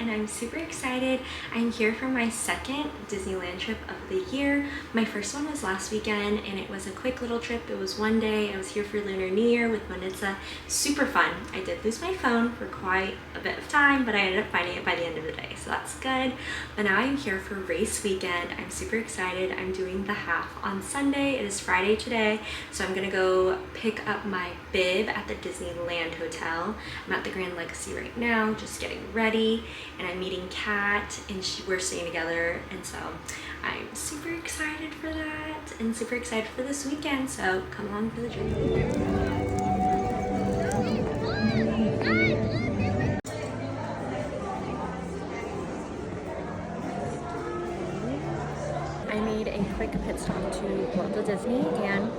and I'm super excited. I'm here for my second Disneyland trip of the year. My first one was last weekend and it was a quick little trip. It was one day. I was here for Lunar New Year with Monitza. Super fun. I did lose my phone for quite a bit of time, but I ended up finding it by the end of the day, so that's good. But now I'm here for race weekend. I'm super excited. I'm doing the half on Sunday. It is Friday today, so I'm gonna go pick up my bib at the Disneyland Hotel. I'm at the Grand Legacy right now, just getting ready, and I'm meeting Kat, and we're staying together, and so I'm super excited for that, and super excited for this weekend, so come along for the journey. I made a quick pit stop to Walt Disney, and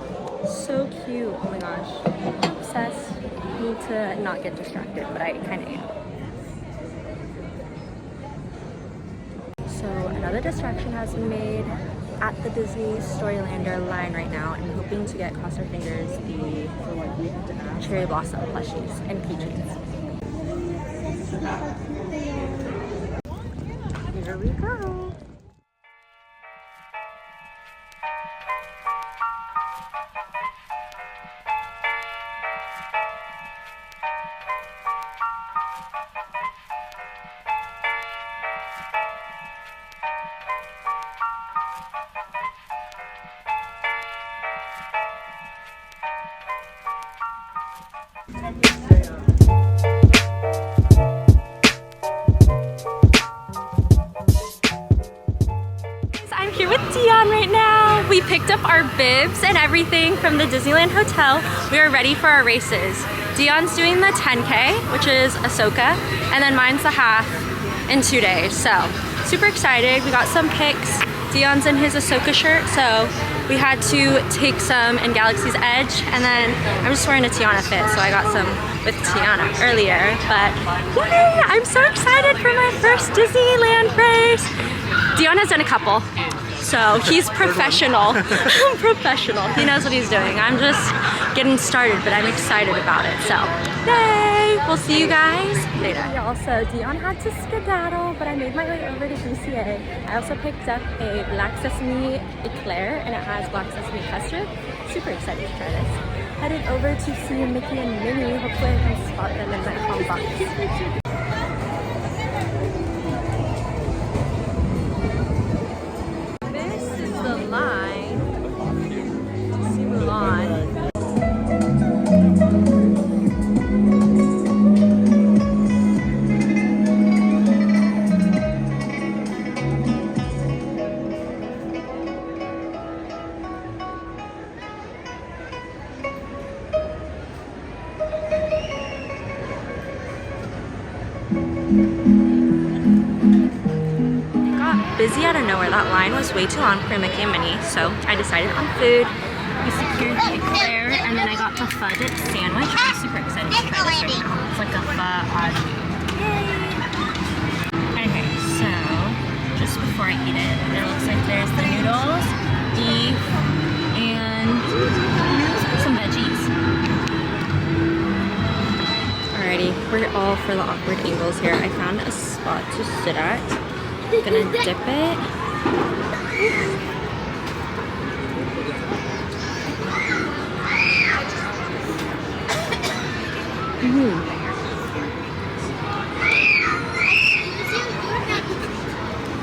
so cute. Oh my gosh, I'm obsessed. Need to not get distracted, but I kind of am. So another distraction has been made at the Disney Storylander line right now. I'm hoping to get, cross our fingers, the cherry blossom plushies and keychains. Here we go. I'm here with Dion right now. We picked up our bibs and everything from the Disneyland Hotel. We are ready for our races. Dion's doing the 10K, which is Ahsoka, and then mine's the half in 2 days. So super excited. We got some pics. Dion's in his Ahsoka shirt, so we had to take some in Galaxy's Edge, and then I'm just wearing a Tiana fit, so I got some with Tiana earlier. But yay! I'm so excited for my first Disneyland race. Dion has done a couple, so he's professional. Professional. He knows what he's doing. I'm just getting started, but I'm excited about it. So yay! We'll see you guys later. Also, Dion had to skedaddle, but I made my way over to DCA. I also picked up a black sesame eclair, and it has black sesame custard. Super excited to try this. Headed over to see Mickey and Minnie. Hopefully I can spot them in my home box. Busy out of nowhere. That line was way too long for Mickey and Minnie, so I decided on food. We secured the eclair, and then I got the fudge sandwich. I'm super excited to try this right now. It's like a pho au jus. Yay! Okay, so just before I eat it, it looks like there's the noodles, beef, and some veggies. Alrighty, we're all for the awkward angles here. I found a spot to sit at. I'm gonna dip it.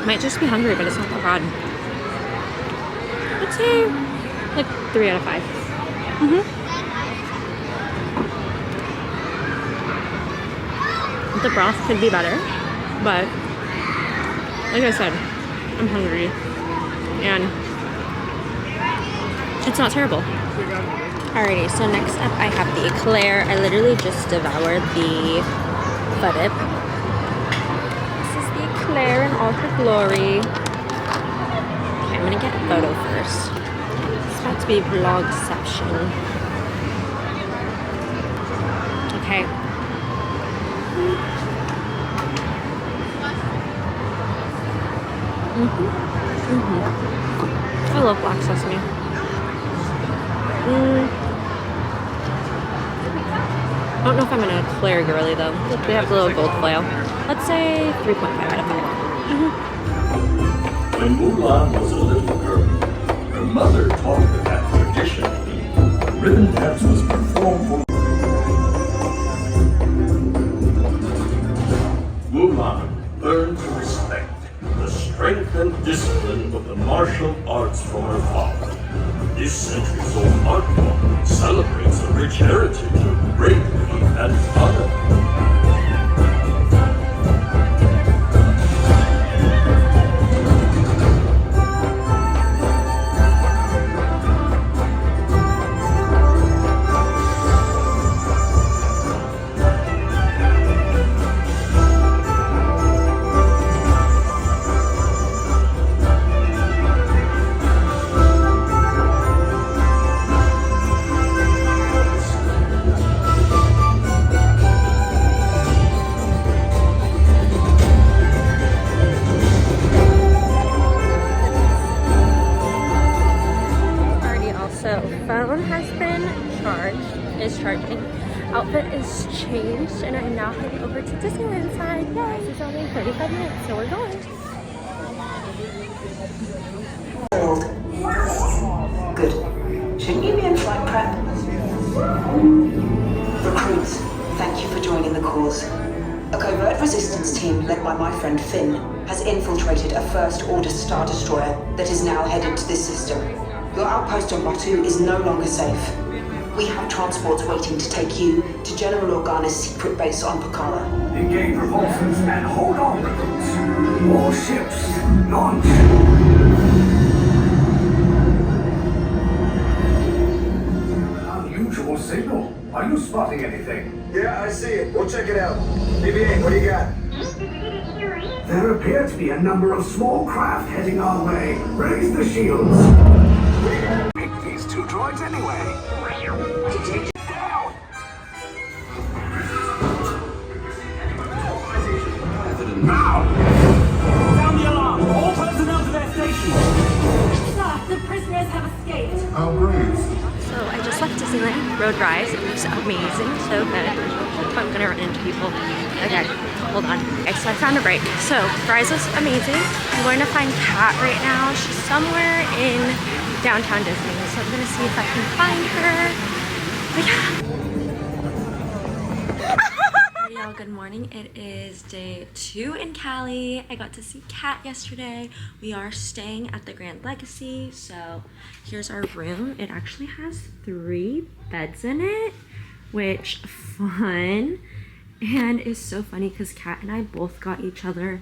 Might just be hungry, but it's not that bad. I'd say like 3 out of 5. The broth could be better, but like I said, I'm hungry, and it's not terrible. Alrighty, so next up I have the eclair. I literally just devoured the pho dip. This is the eclair in all her glory. Okay, I'm gonna get a photo first. It's about to be vlogception. Okay. I love black sesame. I don't know if I'm gonna eclair girly though. They have the little gold foil. Let's say 3.5 out of 5. When Mulan was a little girl, her mother taught her that traditionally, a ribbon dance was performed for Mulan learned to respect the strength and discipline of the martial arts from her father. This centuries-old art form celebrates a rich heritage of bravery and honor. Outfit is changed and I'm now heading over to Disneyland side. Yay! It's only 35 minutes, so we're going. Good. Shouldn't you be in flight prep? Recruits, thank you for joining the cause. A covert resistance team led by my friend Finn has infiltrated a First Order Star Destroyer that is now headed to this system. Your outpost on Batu is no longer safe. We have transports waiting to take you to General Organa's secret base on Pokhara. Engage repulsors and hold on, recruits. More ships, launch. Unusual signal. Are you spotting anything? Yeah, I see it. We'll check it out. BB-8, what do you got? There appear to be a number of small craft heading our way. Raise the shields. Pick these two droids anyway. Now! Sound the alarm! All personnel to their stations! Sir, the prisoners have escaped. I'll breathe. So I just left Disneyland, rode Rise. It was amazing, so good. I'm gonna run into people. Okay, hold on. Okay, so I found a break. So Rise was amazing. I'm going to find Kat right now. She's somewhere in downtown Disney, so I'm gonna see if I can find her. But yeah. Y'all, good morning. It is day 2 in Cali. I got to see Kat yesterday. We are staying at the Grand Legacy. So here's our room. It actually has 3 beds in it, which fun. And it's so funny because Kat and I both got each other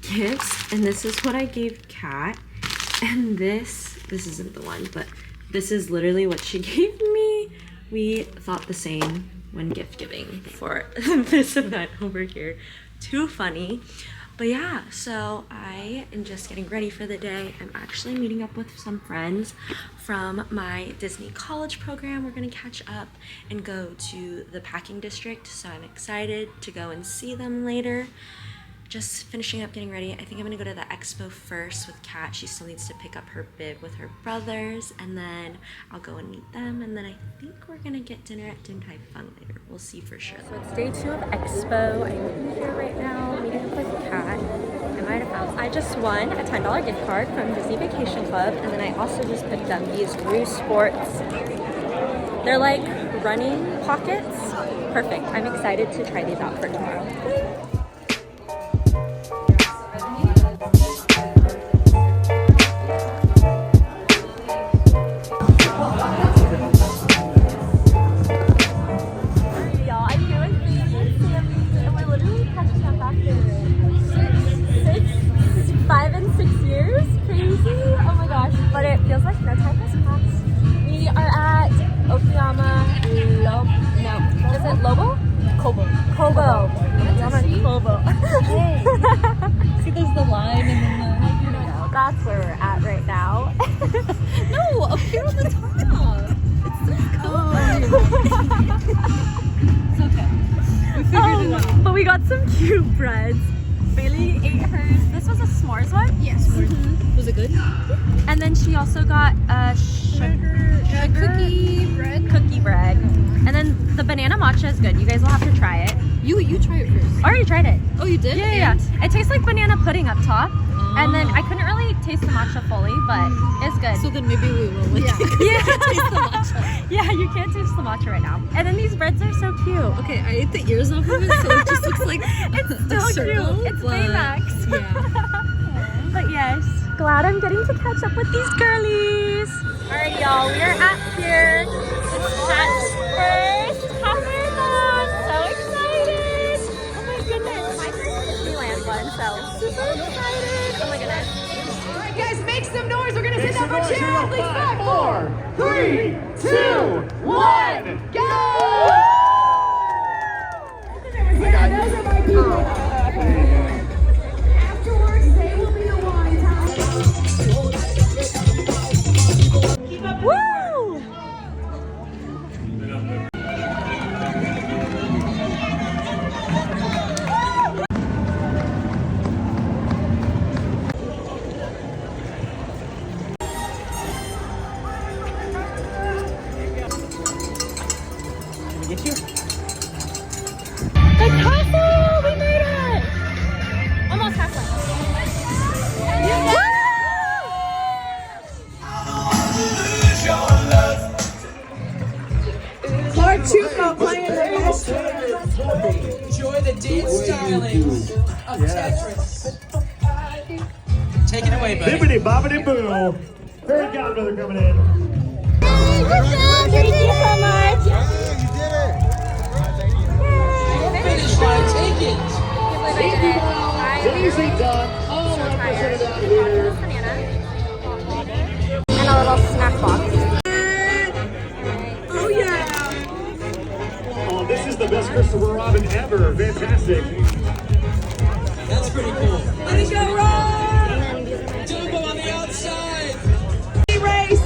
gifts. And this is what I gave Kat. And this isn't the one, but this is literally what she gave me. We thought the same when gift giving for this event over here. Too funny. But yeah, so I am just getting ready for the day. I'm actually meeting up with some friends from my Disney college program. We're gonna catch up and go to the packing district, so I'm excited to go and see them later. Just finishing up getting ready. I think I'm gonna go to the expo first with Kat. She still needs to pick up her bib with her brothers, and then I'll go and meet them, and then I think we're gonna get dinner at Din Tai Fung later. We'll see for sure. So it's day 2 of expo. I'm here right now meeting up with Kat. I just won a $10 gift card from Disney Vacation Club, and then I also just picked up these Rue Sports. They're like running pockets. Perfect. I'm excited to try these out for tomorrow. See, there's the line and then the... That's where we're at right now. No, up here on the top. It's so cool. It's okay. We figured it out. But we got some cute breads. Bailey ate hers. This was a s'mores one? Yes. Mm-hmm. Was it good? And then she also got a cookie bread. Cookie bread. And then the banana matcha is good. You guys will have to try it. You try it first. I already tried it. Oh, you did? Yeah. It tastes like banana pudding up top. And then I couldn't really taste the matcha fully, but it's good. So then maybe we will. Like, Yeah. taste the matcha. Yeah, you can't taste the matcha right now. And then these breads are so cute. Okay, I ate the ears off of it, so it just looks like It's a so circle, cute. It's but- Baymax. Yeah. But yes, glad I'm getting to catch up with these girlies. Alright, y'all, we are at here. It's Pat's first half marathon. So excited! Oh my goodness, my first Disneyland one. So super excited! Oh my goodness. All right, guys, make some noise. We're gonna send up our cheer athletes back. 4, 3, 2, 1, go! Yeah, those are my people. Afterwards, they will be the ones. Woo! The castle! We made it! Almost halfway. Chuko playing the best. Enjoy the dance stylings of Tetris. Take it away, buddy. Bibbidi bobbidi boo. Fairy godmother coming in. Thank you so much! Finish line, take it. Easy done. Oh, so tired. And a little snack box. Oh yeah. Oh, this is the best Christopher Robin ever. Fantastic. That's pretty cool. Let it go, Rob. Dumbo on the outside. Race.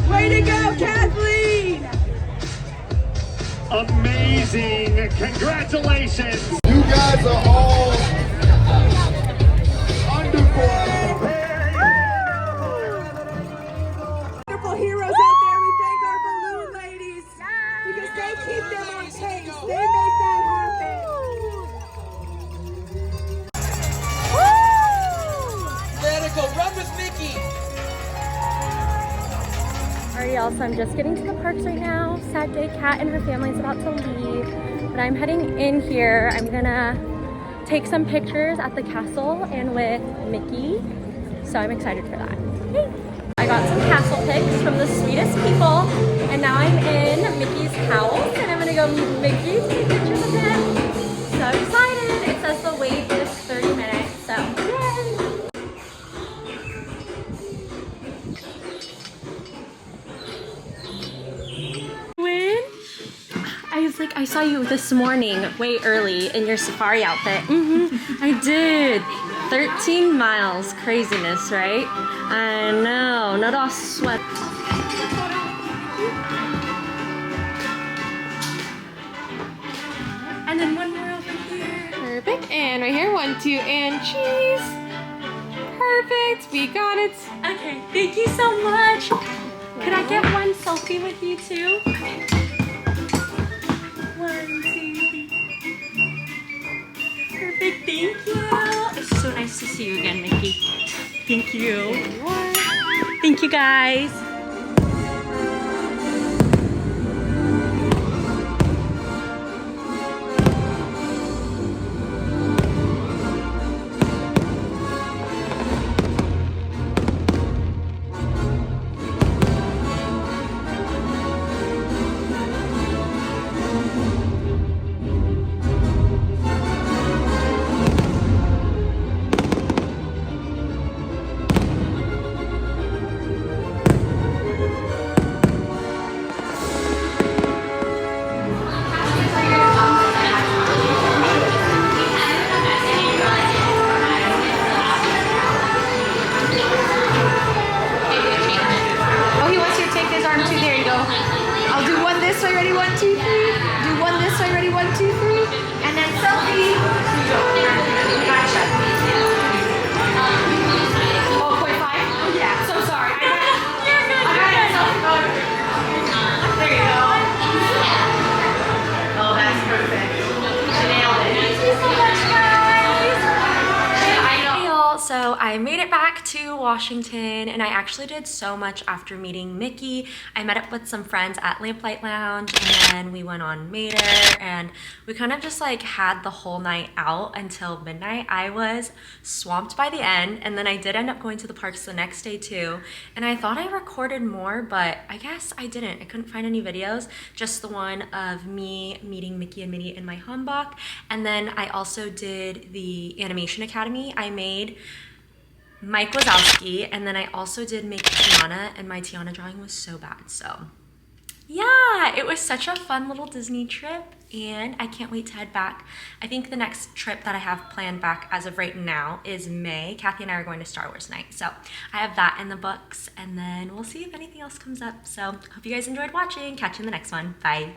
Way to go, Kathleen. Amazing. Congratulations. You guys are all wonderful. Wonderful heroes out there. We thank our balloon ladies because they keep them on pace. They make that happen. Radical, run with Mickey. Alright, y'all, so I'm just getting to the parks right now. Sad day, Kat and her family's about to leave. But I'm heading in here. I'm gonna take some pictures at the castle and with Mickey. So I'm excited for that. Hey. I got some castle pics from the sweetest people. And now I'm in Mickey's house and I'm gonna go meet Mickey to take pictures of him. So excited. It says the wait is 30 minutes. So yay! I saw you this morning way early in your safari outfit. I did. 13 miles. Craziness, right? I know. Not all sweat. And then one more over here. Perfect. And right here, 1, 2, and cheese. Perfect. We got it. Okay, thank you so much. Could I get one selfie with you too? 1, 2, 3. Perfect, thank you. It's so nice to see you again, Mickey. Thank you. Thank you, guys. this way, ready, 1, 2, 3. Do one this way, ready, 1, 2, 3. And then selfie. Gotcha. 0.5? Yeah, so sorry. You're good. I got it. Selfie. There you go. Oh, that's perfect. I made it back to Washington, and I actually did so much after meeting Mickey. I met up with some friends at Lamplight Lounge, and then we went on Mater, and we kind of just like had the whole night out until midnight. I was swamped by the end, and then I did end up going to the parks the next day too. And I thought I recorded more, but I guess I didn't. I couldn't find any videos, just the one of me meeting Mickey and Minnie in my hanbok. And then I also did the Animation Academy. I made Mike Wazowski, and then I also did make Tiana, and my Tiana drawing was so bad. So yeah, it was such a fun little Disney trip, and I can't wait to head back. I think the next trip that I have planned back as of right now is May. Kathy and I are going to Star Wars night, so I have that in the books, and then we'll see if anything else comes up. So hope you guys enjoyed watching. Catch you in the next one. Bye.